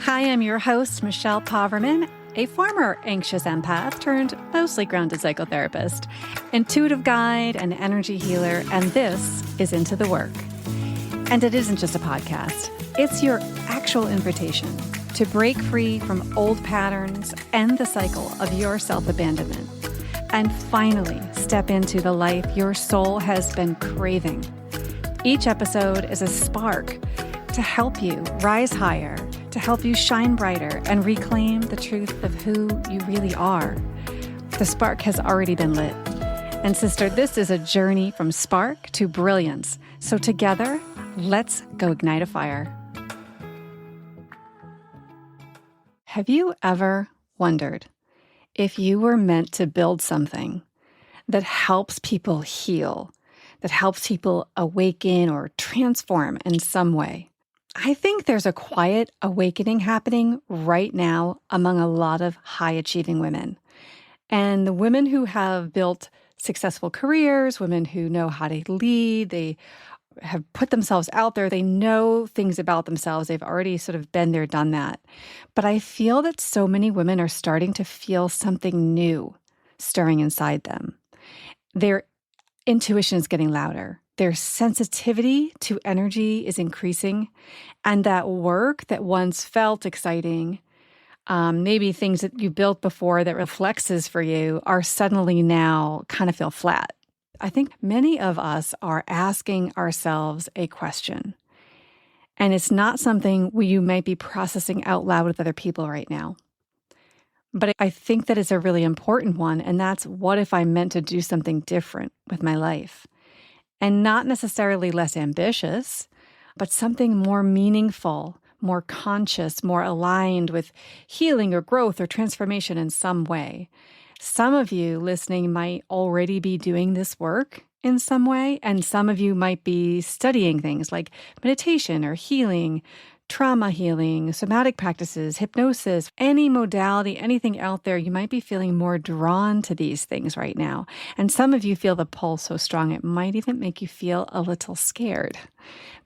Hi, I'm your host, Michelle Poverman, a former anxious empath turned mostly grounded psychotherapist, intuitive guide, and energy healer, and this is Into the Work. And it isn't just a podcast. It's your actual invitation to break free from old patterns, end the cycle of your self-abandonment, and finally step into the life your soul has been craving. Each episode is a spark to help you rise higher, to help you shine brighter and reclaim the truth of who you really are. The spark has already been lit. And sister, this is a journey from spark to brilliance. So together, let's go ignite a fire. Have you ever wondered if you were meant to build something that helps people heal, that helps people awaken or transform in some way? I think there's a quiet awakening happening right now among a lot of high-achieving women. And the women who have built successful careers, women who know how to lead, they have put themselves out there, they know things about themselves, they've already sort of been there, done that. But I feel that so many women are starting to feel something new stirring inside them. Their intuition is getting louder. Their sensitivity to energy is increasing, and that work that once felt exciting, maybe things that you built before that reflexes for you are suddenly now kind of feel flat. I think many of us are asking ourselves a question, and it's not something you might be processing out loud with other people right now. But I think that it's a really important one, and that's, what if I meant to do something different with my life? And not necessarily less ambitious, but something more meaningful, more conscious, more aligned with healing or growth or transformation in some way. Some of you listening might already be doing this work in some way, and some of you might be studying things like meditation or healing, trauma healing, somatic practices, hypnosis, any modality, anything out there. You might be feeling more drawn to these things right now. And some of you feel the pull so strong, it might even make you feel a little scared.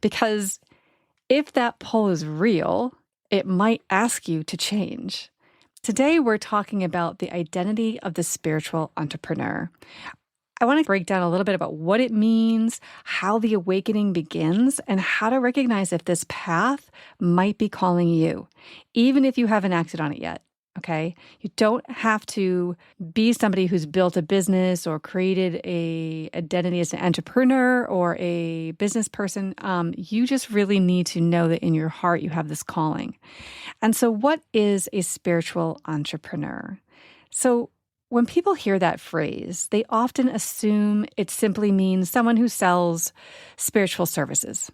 Because if that pull is real, it might ask you to change. Today, we're talking about the identity of the spiritual entrepreneur. I want to break down a little bit about what it means, how the awakening begins, and how to recognize if this path might be calling you, even if you haven't acted on it yet, okay? You don't have to be somebody who's built a business or created an identity as an entrepreneur or a business person. You just really need to know that in your heart you have this calling. And so what is a spiritual entrepreneur? So when people hear that phrase, they often assume it simply means someone who sells spiritual services.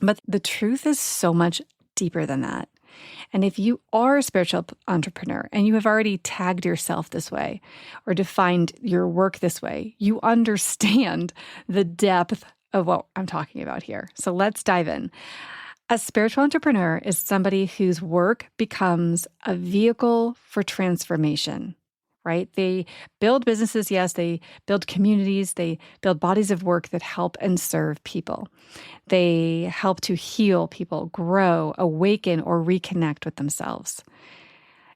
But the truth is so much deeper than that. And if you are a spiritual entrepreneur and you have already tagged yourself this way or defined your work this way, you understand the depth of what I'm talking about here. So let's dive in. A spiritual entrepreneur is somebody whose work becomes a vehicle for transformation. Right? They build businesses, yes, they build communities, they build bodies of work that help and serve people. They help to heal people, grow, awaken, or reconnect with themselves.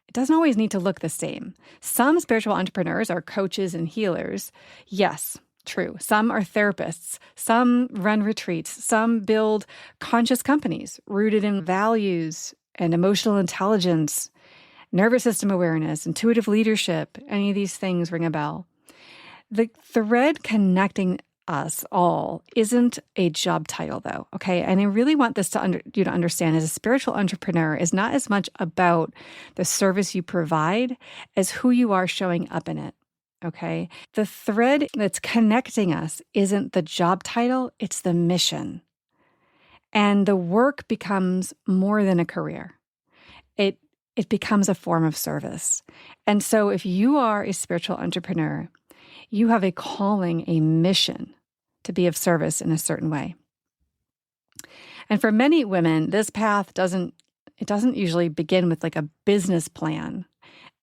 It doesn't always need to look the same. Some spiritual entrepreneurs are coaches and healers. Yes, true. Some are therapists. Some run retreats. Some build conscious companies rooted in values and emotional intelligence, nervous system awareness, intuitive leadership. Any of these things ring a bell. The thread connecting us all isn't a job title, though, okay? And I really want this you to understand, as a spiritual entrepreneur is not as much about the service you provide as who you are showing up in it, okay? The thread that's connecting us isn't the job title, it's the mission. And the work becomes more than a career. It becomes a form of service. And so if you are a spiritual entrepreneur, you have a calling, a mission to be of service in a certain way. And for many women, this path doesn't usually begin with like a business plan.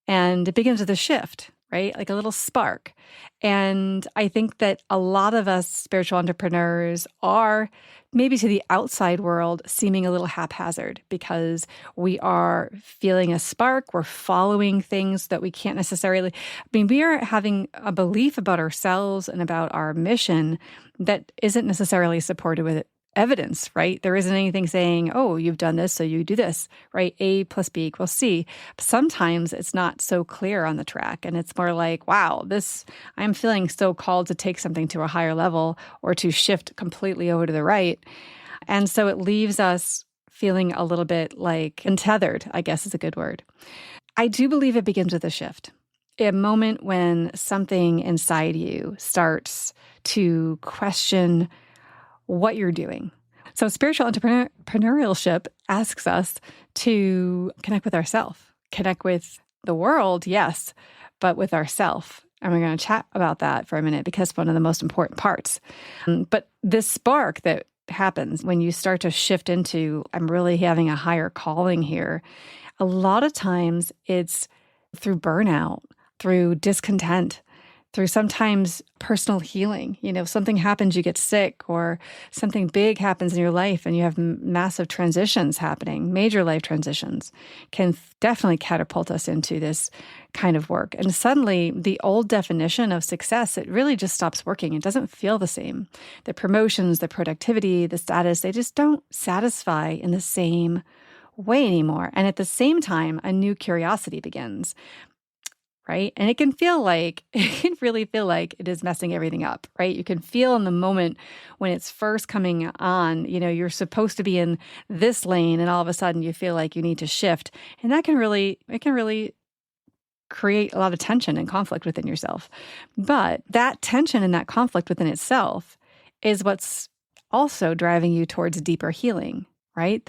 And it begins with a shift, right? Like a little spark. And I think that a lot of us spiritual entrepreneurs are maybe to the outside world seeming a little haphazard because we are feeling a spark. We're following things that we can't necessarily, we are having a belief about ourselves and about our mission that isn't necessarily supported with evidence, right? There isn't anything saying, oh, you've done this, so you do this, right? A plus B equals C. Sometimes it's not so clear on the track. And it's more like, wow, I'm feeling so called to take something to a higher level or to shift completely over to the right. And so it leaves us feeling a little bit like untethered, I guess is a good word. I do believe it begins with a shift. A moment when something inside you starts to question what you're doing. So spiritual entrepreneurship asks us to connect with ourselves, connect with the world, yes, but with ourselves. And we're going to chat about that for a minute because it's one of the most important parts. But this spark that happens when you start to shift into, I'm really having a higher calling here, a lot of times it's through burnout, through discontent, through sometimes personal healing. Something happens, you get sick, or something big happens in your life and you have massive transitions happening. Major life transitions can definitely catapult us into this kind of work. And suddenly the old definition of success, it really just stops working. It doesn't feel the same. The promotions, the productivity, the status, they just don't satisfy in the same way anymore. And at the same time, a new curiosity begins. Right? And it can really feel like it is messing everything up, right? You can feel in the moment when it's first coming on, you're supposed to be in this lane and all of a sudden you feel like you need to shift. And it can really create a lot of tension and conflict within yourself. But that tension and that conflict within itself is what's also driving you towards deeper healing, right?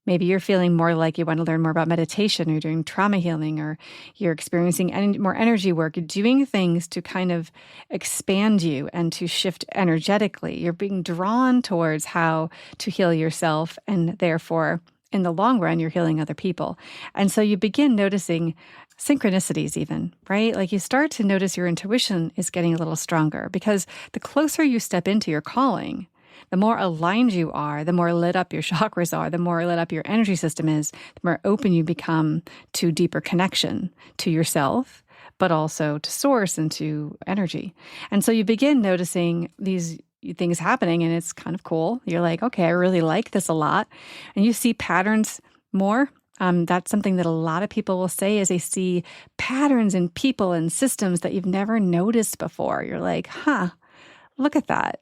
Maybe you're feeling more like you want to learn more about meditation, or you're doing trauma healing, or you're experiencing more energy work, you're doing things to kind of expand you and to shift energetically. You're being drawn towards how to heal yourself, and therefore, in the long run, you're healing other people. And so you begin noticing synchronicities even, right? Like you start to notice your intuition is getting a little stronger because the closer you step into your calling, the more aligned you are, the more lit up your chakras are, the more lit up your energy system is, the more open you become to deeper connection to yourself, but also to source and to energy. And so you begin noticing these things happening and it's kind of cool. You're like, okay, I really like this a lot. And you see patterns more. That's something that a lot of people will say is they see patterns in people and systems that you've never noticed before. You're like, look at that.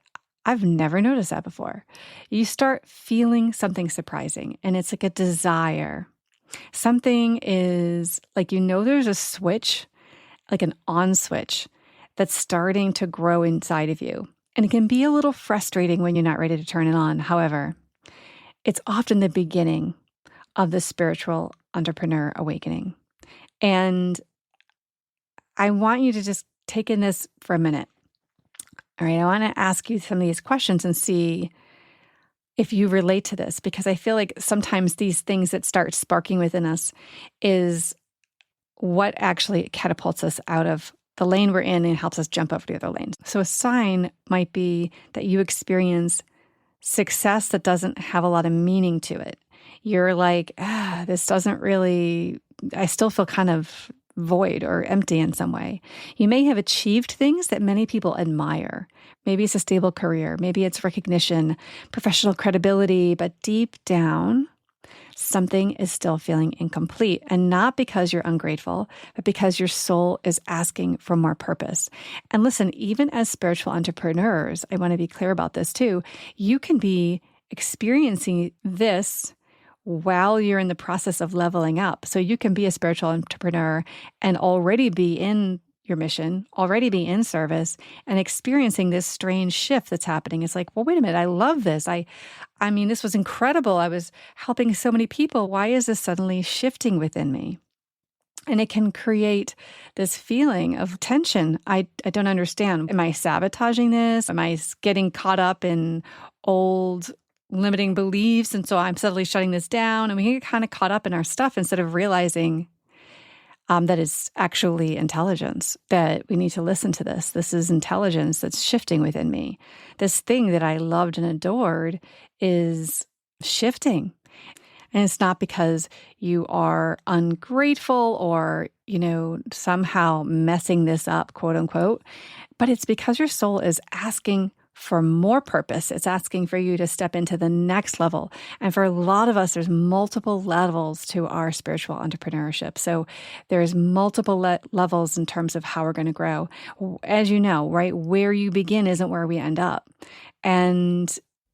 I've never noticed that before. You start feeling something surprising, and it's like a desire. Something is like, there's a switch, like an on switch, that's starting to grow inside of you. And it can be a little frustrating when you're not ready to turn it on. However, it's often the beginning of the spiritual entrepreneur awakening. And I want you to just take in this for a minute. All right, I want to ask you some of these questions and see if you relate to this, because I feel like sometimes these things that start sparking within us is what actually catapults us out of the lane we're in and helps us jump over to the other lanes. So a sign might be that you experience success that doesn't have a lot of meaning to it. You're like, this doesn't really, I still feel kind of void or empty in some way. You may have achieved things that many people admire. Maybe it's a stable career. Maybe it's recognition, professional credibility, but deep down, something is still feeling incomplete. And not because you're ungrateful, but because your soul is asking for more purpose. And listen, even as spiritual entrepreneurs, I want to be clear about this too, you can be experiencing this while you're in the process of leveling up. So you can be a spiritual entrepreneur and already be in your mission, already be in service and experiencing this strange shift that's happening. It's like, well, wait a minute, I love this. I mean, this was incredible. I was helping so many people. Why is this suddenly shifting within me? And it can create this feeling of tension. I don't understand. Am I sabotaging this? Am I getting caught up in old limiting beliefs? And so I'm suddenly shutting this down. And we get kind of caught up in our stuff instead of realizing that is actually intelligence, that we need to listen to this. This is intelligence that's shifting within me. This thing that I loved and adored is shifting. And it's not because you are ungrateful or, somehow messing this up, quote unquote, but it's because your soul is asking for more purpose. It's asking for you to step into the next level. And for a lot of us, there's multiple levels to our spiritual entrepreneurship. So there's multiple levels in terms of how we're going to grow. As you know, right, where you begin isn't where we end up. And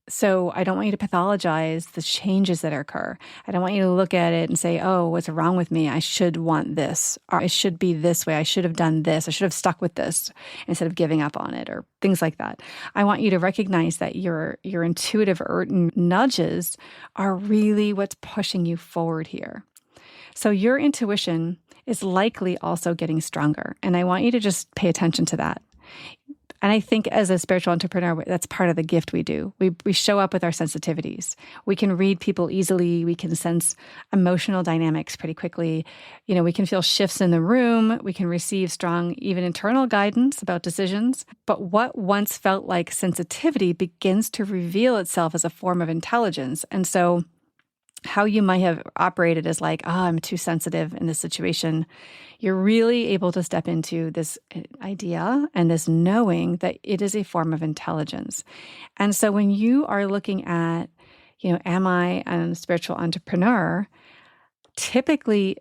so I don't want you to pathologize the changes that occur. I don't want you to look at it and say, oh, what's wrong with me? I should want this, or I should be this way. I should have done this. I should have stuck with this instead of giving up on it, or things like that. I want you to recognize that your intuitive nudges are really what's pushing you forward here. So your intuition is likely also getting stronger. And I want you to just pay attention to that. And I think as a spiritual entrepreneur, that's part of the gift we do. We show up with our sensitivities. We can read people easily. We can sense emotional dynamics pretty quickly. We can feel shifts in the room. We can receive strong, even internal guidance about decisions. But what once felt like sensitivity begins to reveal itself as a form of intelligence. And so how you might have operated as like, I'm too sensitive in this situation, you're really able to step into this idea and this knowing that it is a form of intelligence. And so when you are looking at, am I a spiritual entrepreneur? Typically,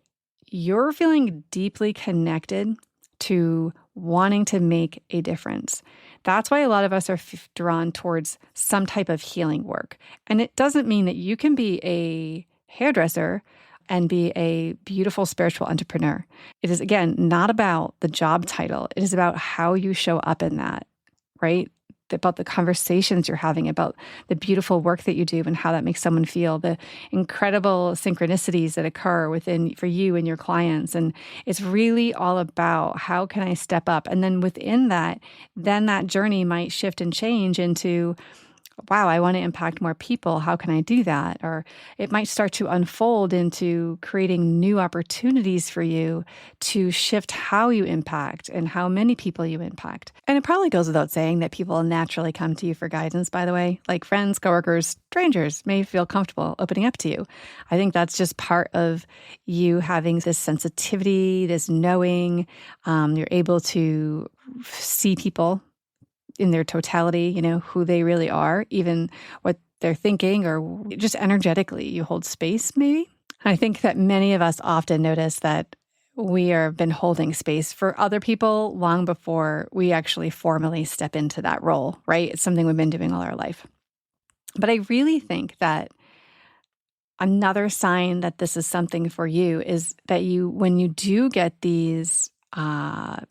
you're feeling deeply connected to wanting to make a difference. That's why a lot of us are drawn towards some type of healing work. And it doesn't mean that you can be a hairdresser and be a beautiful spiritual entrepreneur. It is, again, not about the job title. It is about how you show up in that, right? About the conversations you're having, about the beautiful work that you do and how that makes someone feel, the incredible synchronicities that occur for you and your clients. And it's really all about how can I step up? And then within that, then that journey might shift and change into, wow, I want to impact more people. How can I do that? Or it might start to unfold into creating new opportunities for you to shift how you impact and how many people you impact. And it probably goes without saying that people naturally come to you for guidance, by the way, like friends, coworkers, strangers may feel comfortable opening up to you. I think that's just part of you having this sensitivity, this knowing. You're able to see people in their totality, who they really are, even what they're thinking, or just energetically, you hold space maybe. I think that many of us often notice that we have been holding space for other people long before we actually formally step into that role, right? It's something we've been doing all our life. But I really think that another sign that this is something for you is that when you do get these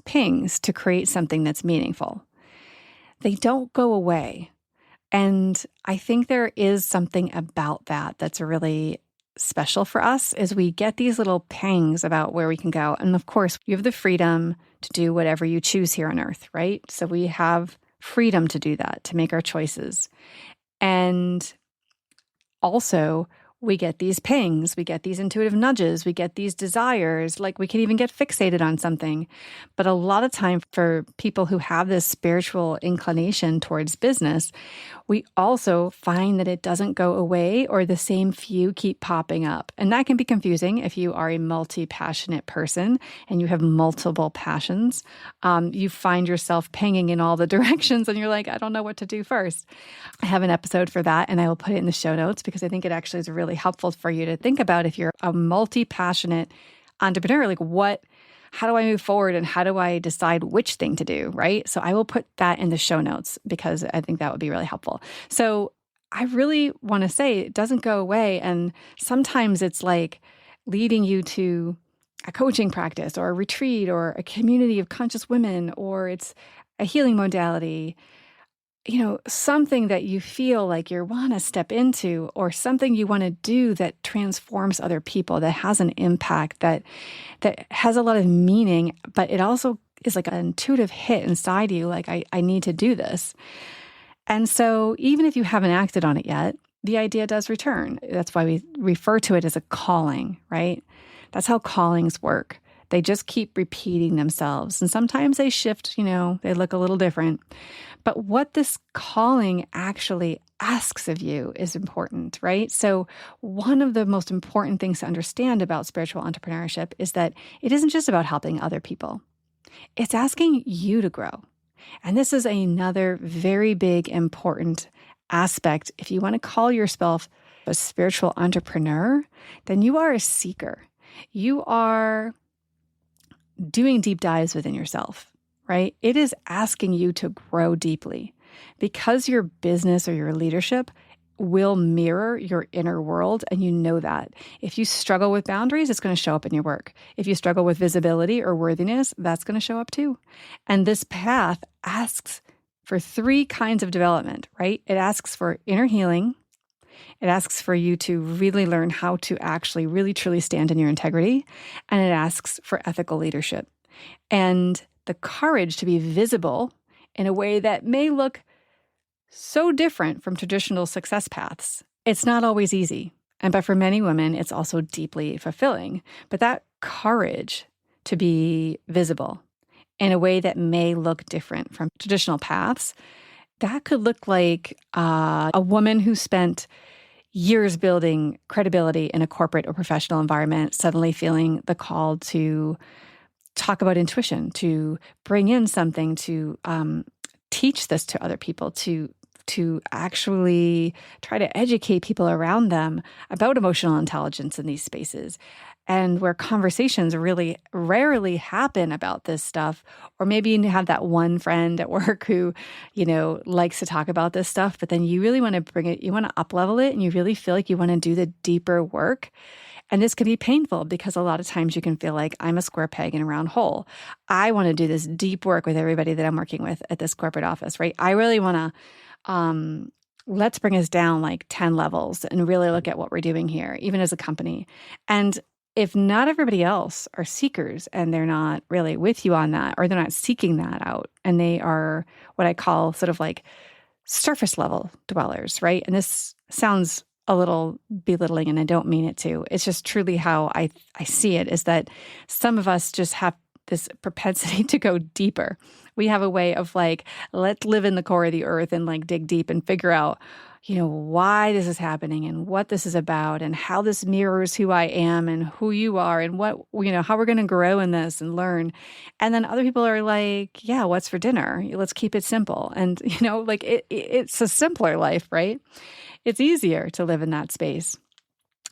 pings to create something that's meaningful, they don't go away. And I think there is something about that that's really special for us, is we get these little pangs about where we can go. And of course, you have the freedom to do whatever you choose here on earth, right? So we have freedom to do that, to make our choices. And also, we get these pings, we get these intuitive nudges, we get these desires, like we can even get fixated on something. But a lot of time for people who have this spiritual inclination towards business, we also find that it doesn't go away, or the same few keep popping up. And that can be confusing if you are a multi-passionate person and you have multiple passions. You find yourself pinging in all the directions and you're like, I don't know what to do first. I have an episode for that and I will put it in the show notes because I think it actually is really helpful for you to think about if you're a multi-passionate entrepreneur, like how do I move forward and how do I decide which thing to do, right? So I will put that in the show notes because I think that would be really helpful. So I really want to say it doesn't go away. And sometimes it's like leading you to a coaching practice or a retreat or a community of conscious women, or it's a healing modality, something that you feel like you want to step into, or something you want to do that transforms other people, that has an impact, that has a lot of meaning, but it also is like an intuitive hit inside you, like, I need to do this. And so even if you haven't acted on it yet, the idea does return. That's why we refer to it as a calling, right? That's how callings work. They just keep repeating themselves. And sometimes they shift, they look a little different. But what this calling actually asks of you is important, right? So, one of the most important things to understand about spiritual entrepreneurship is that it isn't just about helping other people, it's asking you to grow. And this is another very big, important aspect. If you want to call yourself a spiritual entrepreneur, then you are a seeker. You are doing deep dives within yourself, right? It is asking you to grow deeply because your business or your leadership will mirror your inner world. And you know that. If you struggle with boundaries, it's going to show up in your work. If you struggle with visibility or worthiness, that's going to show up too. And this path asks for 3 kinds of development, right? It asks for inner healing. It asks for you to really learn how to actually really truly stand in your integrity. And it asks for ethical leadership and the courage to be visible in a way that may look so different from traditional success paths. It's not always easy. But for many women, it's also deeply fulfilling. But that courage to be visible in a way that may look different from traditional paths, that could look like a woman who spent years building credibility in a corporate or professional environment, suddenly feeling the call to talk about intuition, to bring in something, to teach this to other people, to actually try to educate people around them about emotional intelligence in these spaces. And where conversations really rarely happen about this stuff, or maybe you have that one friend at work who, likes to talk about this stuff, but then you really want to bring it, you want to up-level it, and you really feel like you want to do the deeper work. And this can be painful because a lot of times you can feel like I'm a square peg in a round hole. I want to do this deep work with everybody that I'm working with at this corporate office, right? I really want to, let's bring us down like 10 levels and really look at what we're doing here, even as a company. And if not everybody else are seekers and they're not really with you on that, or they're not seeking that out, and they are what I call sort of like surface level dwellers, right? And this sounds a little belittling, and I don't mean it to. It's just truly how I see it, is that some of us just have this propensity to go deeper. We have a way of like, let's live in the core of the earth and like dig deep and figure out, why this is happening and what this is about and how this mirrors who I am and who you are and what, how we're going to grow in this and learn. And then other people are like, yeah, what's for dinner? Let's keep it simple. And, like it's a simpler life, right? It's easier to live in that space.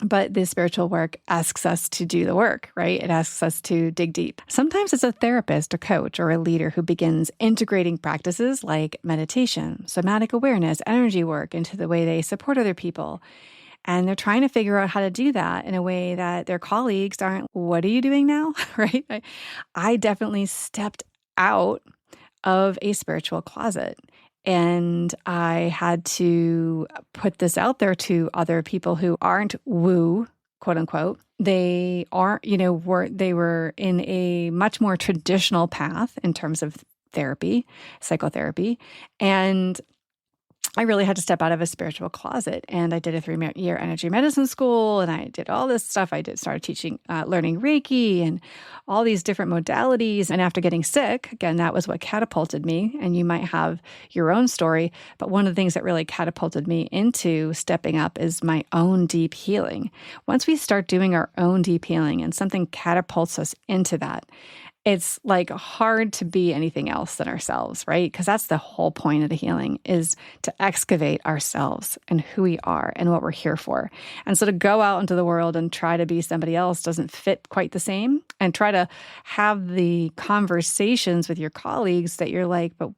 But the spiritual work asks us to do the work, right? It asks us to dig deep. Sometimes it's a therapist, a coach, or a leader who begins integrating practices like meditation, somatic awareness, energy work into the way they support other people. And they're trying to figure out how to do that in a way that their colleagues aren't, what are you doing now? Right? I definitely stepped out of a spiritual closet. And I had to put this out there to other people who aren't woo, quote unquote. They aren't, they were in a much more traditional path in terms of therapy, psychotherapy. And I really had to step out of a spiritual closet, and I did a 3-year energy medicine school, and I did all this stuff. I started teaching, learning Reiki and all these different modalities. And after getting sick, again, that was what catapulted me. And you might have your own story, but one of the things that really catapulted me into stepping up is my own deep healing. Once we start doing our own deep healing and something catapults us into that, it's like hard to be anything else than ourselves, right? Because that's the whole point of the healing, is to excavate ourselves and who we are and what we're here for. And so to go out into the world and try to be somebody else doesn't fit quite the same. And try to have the conversations with your colleagues that you're like, but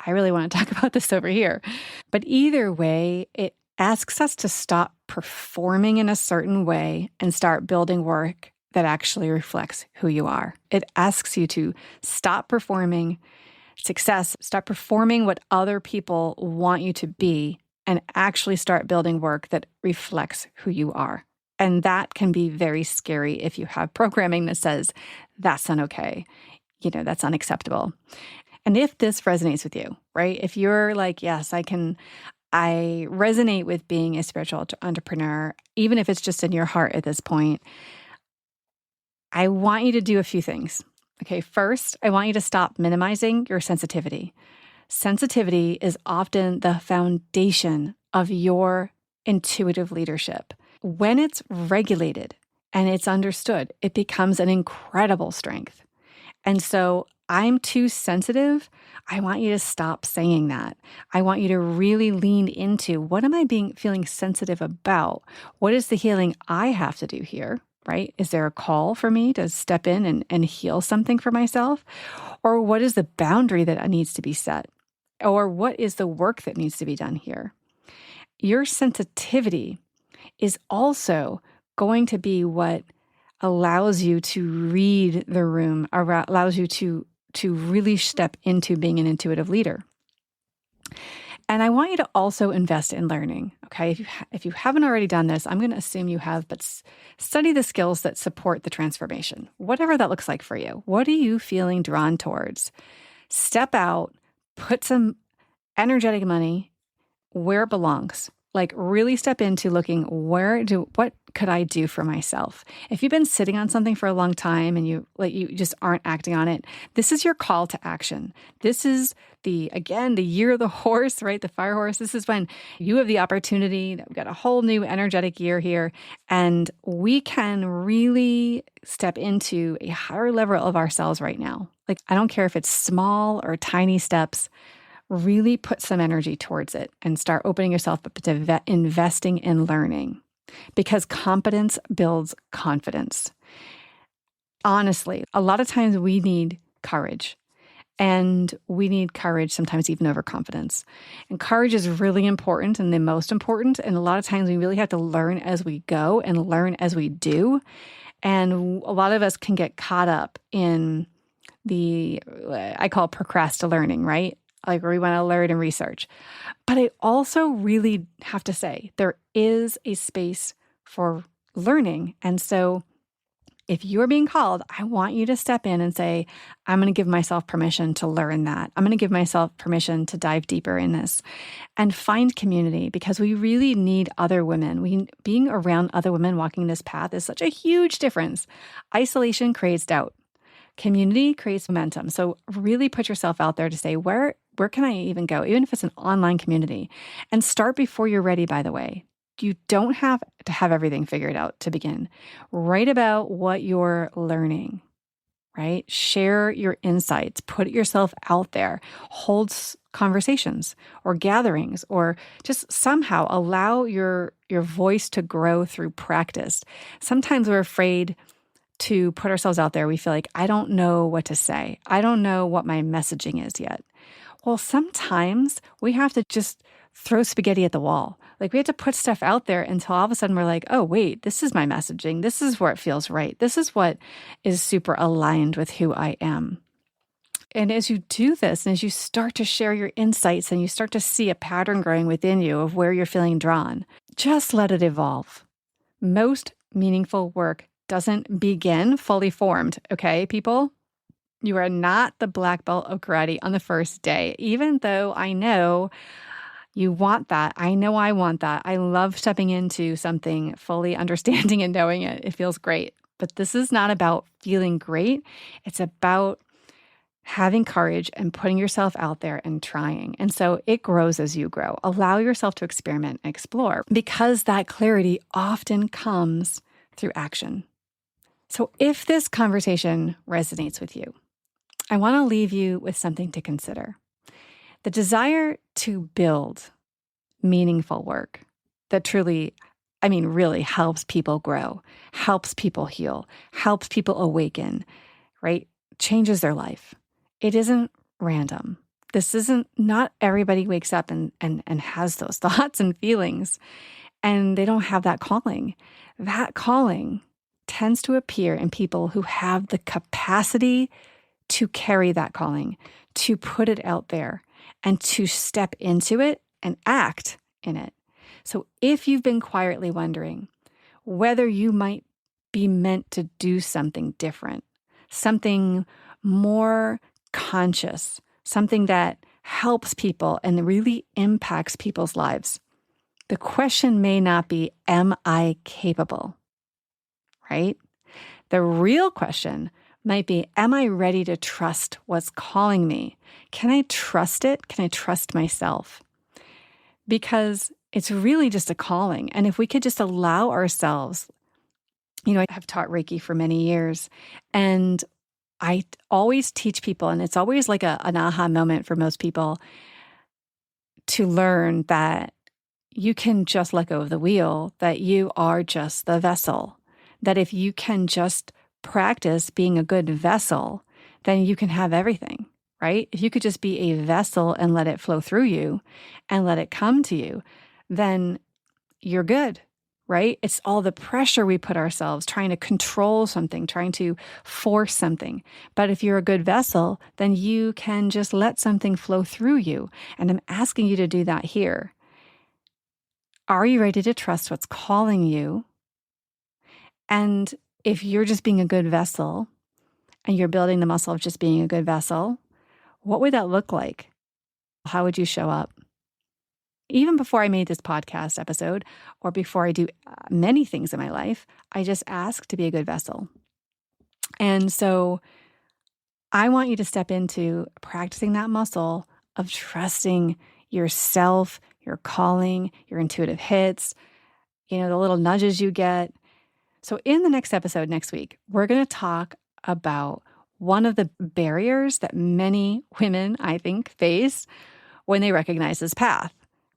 I really want to talk about this over here. But either way, it asks us to stop performing in a certain way and start building work that actually reflects who you are. It asks you to stop performing success, stop performing what other people want you to be, and actually start building work that reflects who you are. And that can be very scary if you have programming that says, that's not okay, that's unacceptable. And if this resonates with you, right? If you're like, yes, I resonate with being a spiritual entrepreneur, even if it's just in your heart at this point, I want you to do a few things. Okay, first, I want you to stop minimizing your sensitivity. Sensitivity is often the foundation of your intuitive leadership. When it's regulated and it's understood, it becomes an incredible strength. And so I'm too sensitive. I want you to stop saying that. I want you to really lean into what am I feeling sensitive about? What is the healing I have to do here? Right? Is there a call for me to step in and heal something for myself? Or what is the boundary that needs to be set? Or what is the work that needs to be done here? Your sensitivity is also going to be what allows you to read the room, allows you to really step into being an intuitive leader. And I want you to also invest in learning, okay? If you haven't already done this, I'm going to assume you have, but study the skills that support the transformation, whatever that looks like for you. What are you feeling drawn towards? Step out, put some energetic money where it belongs. Like really step into looking what could I do for myself? If you've been sitting on something for a long time and you just aren't acting on it, this is your call to action. This is the year of the horse, right? The fire horse. This is when you have the opportunity. We've got a whole new energetic year here, and we can really step into a higher level of ourselves right now. Like, I don't care if it's small or tiny steps. Really put some energy towards it and start opening yourself up to investing in learning, because competence builds confidence. Honestly, a lot of times we need courage, and we need courage sometimes even over confidence. And courage is really important and the most important. And a lot of times we really have to learn as we go and learn as we do. And a lot of us can get caught up in I call it procrastinating learning, right? Like where we want to learn and research. But I also really have to say there is a space for learning. And so if you're being called, I want you to step in and say, I'm going to give myself permission to learn that. I'm going to give myself permission to dive deeper in this and find community, because we really need other women. Being around other women walking this path is such a huge difference. Isolation creates doubt. Community creates momentum. So really put yourself out there to say, where can I even go? Even if it's an online community. And start before you're ready, by the way. You don't have to have everything figured out to begin. Write about what you're learning, right? Share your insights. Put yourself out there. Hold conversations or gatherings, or just somehow allow your voice to grow through practice. Sometimes we're afraid to put ourselves out there. We feel like, I don't know what to say. I don't know what my messaging is yet. Well, sometimes we have to just throw spaghetti at the wall. Like we have to put stuff out there until all of a sudden we're like, oh, wait, this is my messaging. This is where it feels right. This is what is super aligned with who I am. And as you do this, and as you start to share your insights and you start to see a pattern growing within you of where you're feeling drawn, just let it evolve. Most meaningful work doesn't begin fully formed, okay, people? You are not the black belt of karate on the first day, even though I know you want that. I know I want that. I love stepping into something fully understanding and knowing it. It feels great. But this is not about feeling great. It's about having courage and putting yourself out there and trying. And so it grows as you grow. Allow yourself to experiment and explore, because that clarity often comes through action. So if this conversation resonates with you, I want to leave you with something to consider. The desire to build meaningful work that truly, really helps people grow, helps people heal, helps people awaken, right? Changes their life. It isn't random. Not everybody wakes up and has those thoughts and feelings, and they don't have that calling. That calling tends to appear in people who have the capacity to carry that calling, to put it out there, and to step into it and act in it. So if you've been quietly wondering whether you might be meant to do something different, something more conscious, something that helps people and really impacts people's lives, the question may not be, am I capable? Right? The real question might be, am I ready to trust what's calling me? Can I trust it? Can I trust myself? Because it's really just a calling. And if we could just allow ourselves, I have taught Reiki for many years, and I always teach people, and it's always like an aha moment for most people, to learn that you can just let go of the wheel, that you are just the vessel, that if you can just practice being a good vessel, then you can have everything, right? If you could just be a vessel and let it flow through you and let it come to you, then you're good, right? It's all the pressure we put ourselves trying to control something, trying to force something. But if you're a good vessel, then you can just let something flow through you. And I'm asking you to do that here. Are you ready to trust what's calling you? And if you're just being a good vessel and you're building the muscle of just being a good vessel, what would that look like? How would you show up? Even before I made this podcast episode, or before I do many things in my life, I just ask to be a good vessel. And so I want you to step into practicing that muscle of trusting yourself, your calling, your intuitive hits, the little nudges you get. So in the next episode next week, we're going to talk about one of the barriers that many women, I think, face when they recognize this path.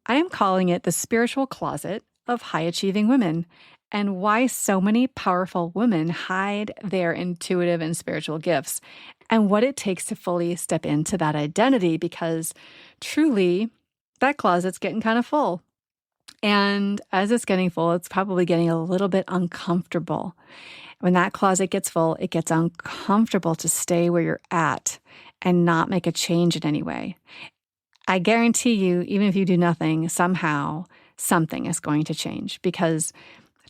I am calling it the spiritual closet of high-achieving women, and why so many powerful women hide their intuitive and spiritual gifts, and what it takes to fully step into that identity, because truly, that closet's getting kind of full. And as it's getting full, it's probably getting a little bit uncomfortable. When that closet gets full, it gets uncomfortable to stay where you're at and not make a change in any way. I guarantee you, even if you do nothing, somehow something is going to change, because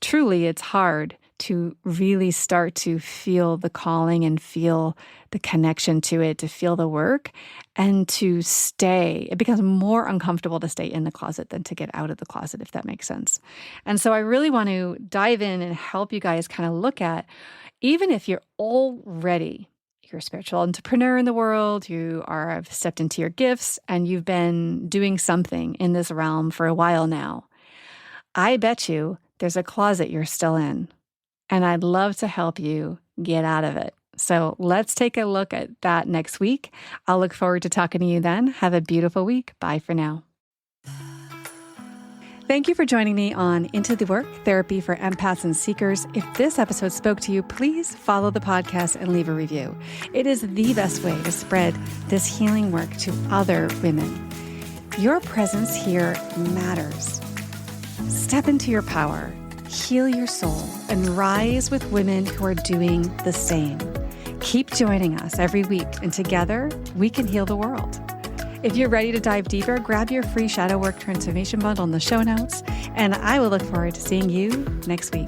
truly it's hard to really start to feel the calling and feel the connection to it, to feel the work and to stay. It becomes more uncomfortable to stay in the closet than to get out of the closet, if that makes sense. And so I really want to dive in and help you guys kind of look at, even if you're a spiritual entrepreneur in the world, have stepped into your gifts, and you've been doing something in this realm for a while now, I bet you there's a closet you're still in. And I'd love to help you get out of it. So let's take a look at that next week. I'll look forward to talking to you then. Have a beautiful week. Bye for now. Thank you for joining me on Into the Work, Therapy for Empaths and Seekers. If this episode spoke to you, please follow the podcast and leave a review. It is the best way to spread this healing work to other women. Your presence here matters. Step into your power, heal your soul, and rise with women who are doing the same. Keep joining us every week, and together we can heal the world. If you're ready to dive deeper, grab your free Shadow Work Transformation Bundle in the show notes, and I will look forward to seeing you next week.